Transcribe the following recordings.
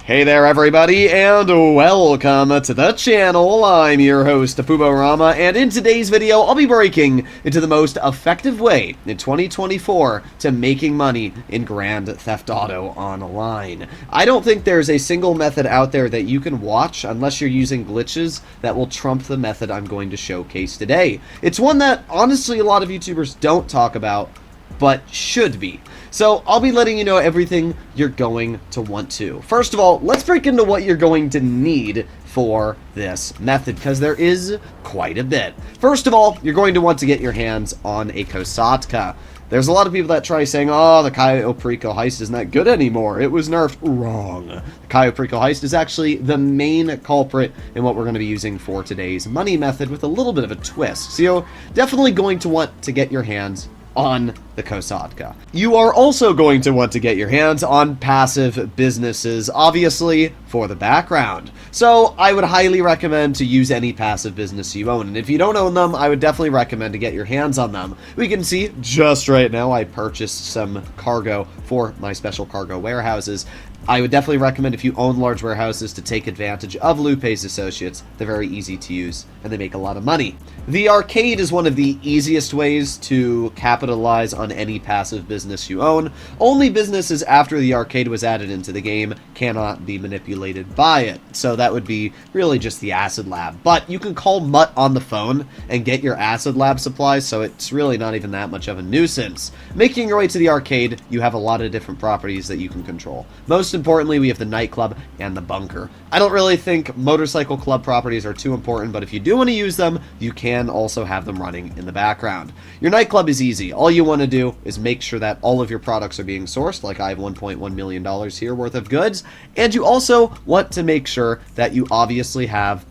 Hey there everybody, and welcome to the channel. I'm your host, Apuborama, and in today's video, I'll be breaking into the most effective way in 2024 to making money in Grand Theft Auto Online. I don't think there's a single method out there that you can watch, unless you're using glitches, that will trump the method I'm going to showcase today. It's one that, honestly, a lot of YouTubers don't talk about, but should be. So I'll be letting you know everything you're going to want to. First of all, let's break into what you're going to need for this method, because there is quite a bit. First of all, you're going to want to get your hands on a Kosatka. There's a lot of people that try saying, oh, the Cayo Perico heist isn't that good anymore. It was nerfed. Wrong. The Cayo Perico heist is actually the main culprit in what we're going to be using for today's money method with a little bit of a twist. So you're definitely going to want to get your hands on the Kosatka. You are also going to want to get your hands on passive businesses, obviously, for the background. So I would highly recommend to use any passive business you own. And if you don't own them, I would definitely recommend to get your hands on them. We can see just right now I purchased some cargo for my special cargo warehouses. I would definitely recommend, if you own large warehouses, to take advantage of Lupe's associates. They're very easy to use, and they make a lot of money. The arcade is one of the easiest ways to capitalize on any passive business you own. Only businesses after the arcade was added into the game cannot be manipulated by it. So that would be really just the Acid Lab. But you can call Mutt on the phone and get your Acid Lab supplies, so it's really not even that much of a nuisance. Making your way to the arcade, you have a lot of different properties that you can control. Most importantly, we have the nightclub and the bunker. I don't really think motorcycle club properties are too important, but if you do want to use them, you can also have them running in the background. Your nightclub is easy. All you want to do is make sure that all of your products are being sourced, like I have $1.1 million here worth of goods, and you also want to make sure that you obviously have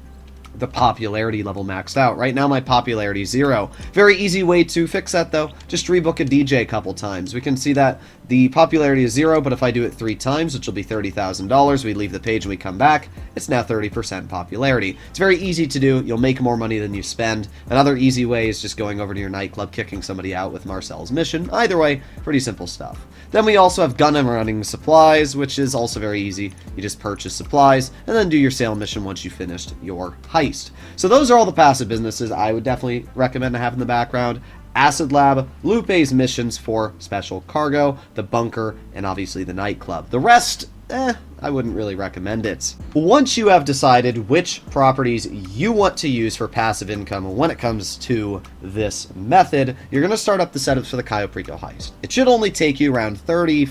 the popularity level maxed out. Right now my popularity is 0. Very easy way to fix that though, just rebook a DJ a couple times. We can see that the popularity is 0, but if I do it 3 times, which will be $30,000, we leave the page and we come back, it's now 30% popularity. It's very easy to do. You'll make more money than you spend. Another easy way is just going over to your nightclub, kicking somebody out with Marcel's mission. Either way, pretty simple stuff. Then we also have gun and running supplies, which is also very easy. You just purchase supplies and then do your sale mission once you finished your heist. So those are all the passive businesses I would definitely recommend to have in the background. Acid Lab, Lupe's missions for special cargo, the bunker, and obviously the nightclub. The rest, I wouldn't really recommend it. Once you have decided which properties you want to use for passive income when it comes to this method, you're going to start up the setups for the Cayo Perico heist. It should only take you around 30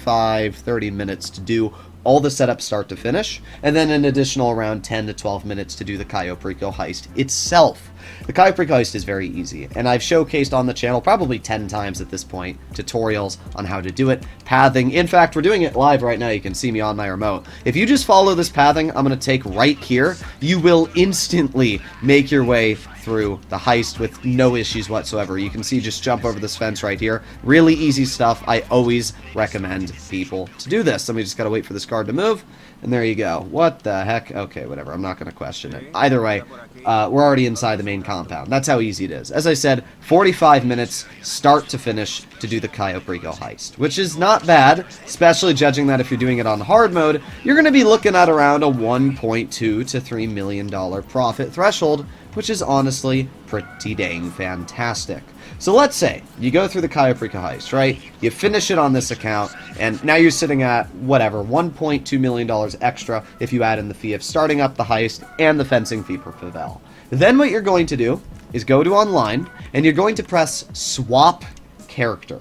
minutes to do all the setups start to finish, and then an additional around 10 to 12 minutes to do the Cayo Perico heist itself. The Cayo Perico heist is very easy, and I've showcased on the channel probably 10 times at this point tutorials on how to do it, pathing. In fact, we're doing it live right now. You can see me on my remote. If you just follow this pathing I'm going to take right here, you will instantly make your way through the heist with no issues whatsoever. You can see, just jump over this fence right here. Really easy stuff. I always recommend people to do this. Somebody just gotta wait for this card to move, and there you go. What the heck? Okay, whatever. I'm not gonna question it. Either way, we're already inside the main compound. That's how easy it is. As I said, 45 minutes start to finish to do the Cayo Perico heist, which is not bad, especially judging that if you're doing it on hard mode, you're gonna be looking at around a $1.2 to $3 million profit threshold, which is honestly pretty dang fantastic. So let's say you go through the Cayo Perico heist, right? You finish it on this account, and now you're sitting at, whatever, $1.2 million extra if you add in the fee of starting up the heist and the fencing fee per Pavel. Then what you're going to do is go to online, and you're going to press Swap Character.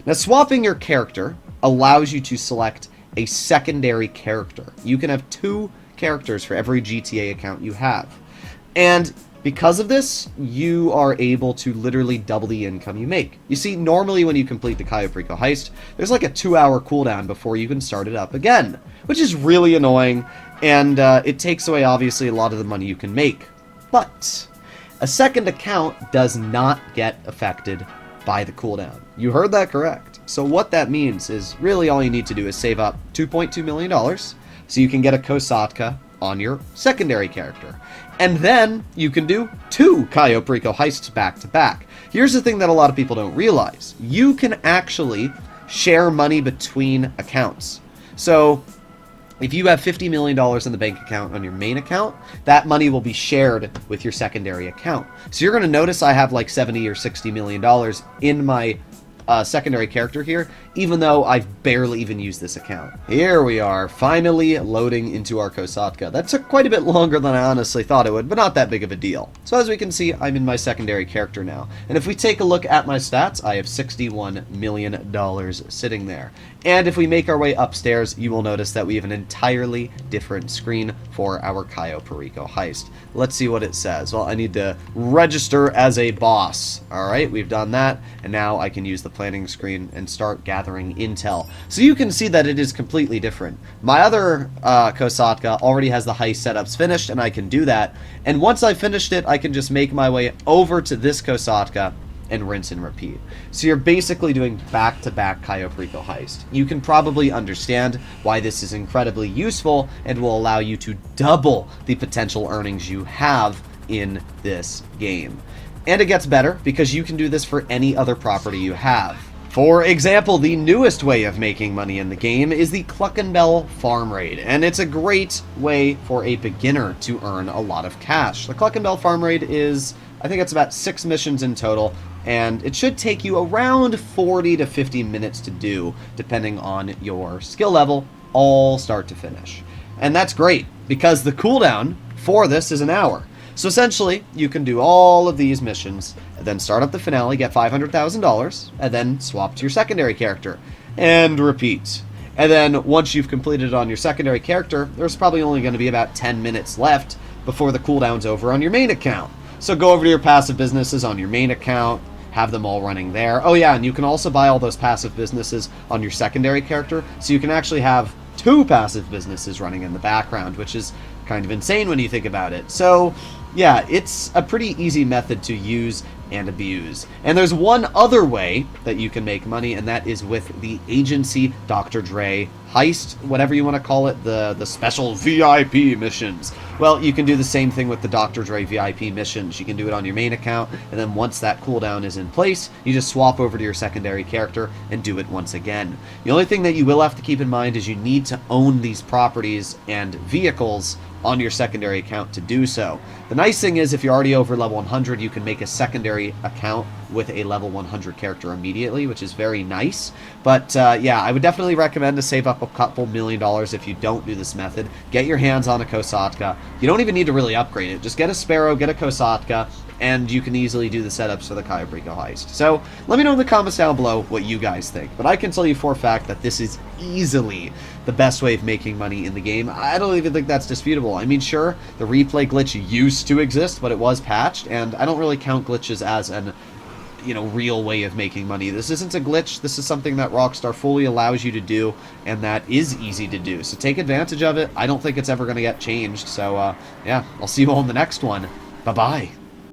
Now, swapping your character allows you to select a secondary character. You can have 2 characters for every GTA account you have. And because of this, you are able to literally double the income you make. You see, normally when you complete the Cayo Perico heist, there's like a 2-hour cooldown before you can start it up again, which is really annoying, and it takes away, obviously, a lot of the money you can make. But a second account does not get affected by the cooldown. You heard that correct. So what that means is really all you need to do is save up $2.2 million so you can get a Kosatka on your secondary character. And then you can do 2 Cayo Perico heists back to back. Here's the thing that a lot of people don't realize. You can actually share money between accounts. So If you have $50 million in the bank account on your main account, that money will be shared with your secondary account. So you're going to notice I have like 70 or $60 million in my secondary character here, even though I've barely even used this account. Here we are, finally loading into our Kosatka. That took quite a bit longer than I honestly thought it would, but not that big of a deal. So as we can see, I'm in my secondary character now. And if we take a look at my stats, I have $61 million sitting there. And if we make our way upstairs, you will notice that we have an entirely different screen for our Cayo Perico heist. Let's see what it says. Well, I need to register as a boss. Alright, we've done that, and now I can use the planning screen and start gathering intel. So you can see that it is completely different. My other Kosatka already has the heist setups finished, and I can do that. And once I've finished it, I can just make my way over to this Kosatka and rinse and repeat. So you're basically doing back-to-back Cayo Perico heist. You can probably understand why this is incredibly useful and will allow you to double the potential earnings you have in this game. And it gets better because you can do this for any other property you have. For example, the newest way of making money in the game is the Cluckenbell Farm Raid, and it's a great way for a beginner to earn a lot of cash. The Cluckenbell Farm Raid is, I think it's about 6 missions in total, and it should take you around 40 to 50 minutes to do, depending on your skill level, all start to finish. And that's great, because the cooldown for this is an hour. So essentially, you can do all of these missions, and then start up the finale, get $500,000, and then swap to your secondary character, and repeat. And then once you've completed it on your secondary character, there's probably only going to be about 10 minutes left before the cooldown's over on your main account. So go over to your passive businesses on your main account, have them all running there. Oh yeah, and you can also buy all those passive businesses on your secondary character, so you can actually have 2 passive businesses running in the background, which is kind of insane when you think about it. So yeah, it's a pretty easy method to use and abuse. And there's one other way that you can make money, and that is with the Agency Dr. Dre heist, whatever you want to call it, the special VIP missions. Well, you can do the same thing with the Dr. Dre VIP missions. You can do it on your main account, and then once that cooldown is in place, you just swap over to your secondary character and do it once again. The only thing that you will have to keep in mind is you need to own these properties and vehicles on your secondary account to do so. The nice thing is if you're already over level 100, you can make a secondary account with a level 100 character immediately, which is very nice. But yeah, I would definitely recommend to save up a couple $1 million if you don't do this method. Get your hands on a Kosatka. You don't even need to really upgrade it. Just get a Sparrow, get a Kosatka, and you can easily do the setups for the Cayo Perico heist. So let me know in the comments down below what you guys think. But I can tell you for a fact that this is easily the best way of making money in the game. I don't even think that's disputable. I mean, sure, the replay glitch used to exist, but it was patched, and I don't really count glitches as an real way of making money. This isn't a glitch. This is something that Rockstar fully allows you to do, and that is easy to do. So take advantage of it. I don't think it's ever going to get changed. So, yeah, I'll see you all in the next one. Bye-bye.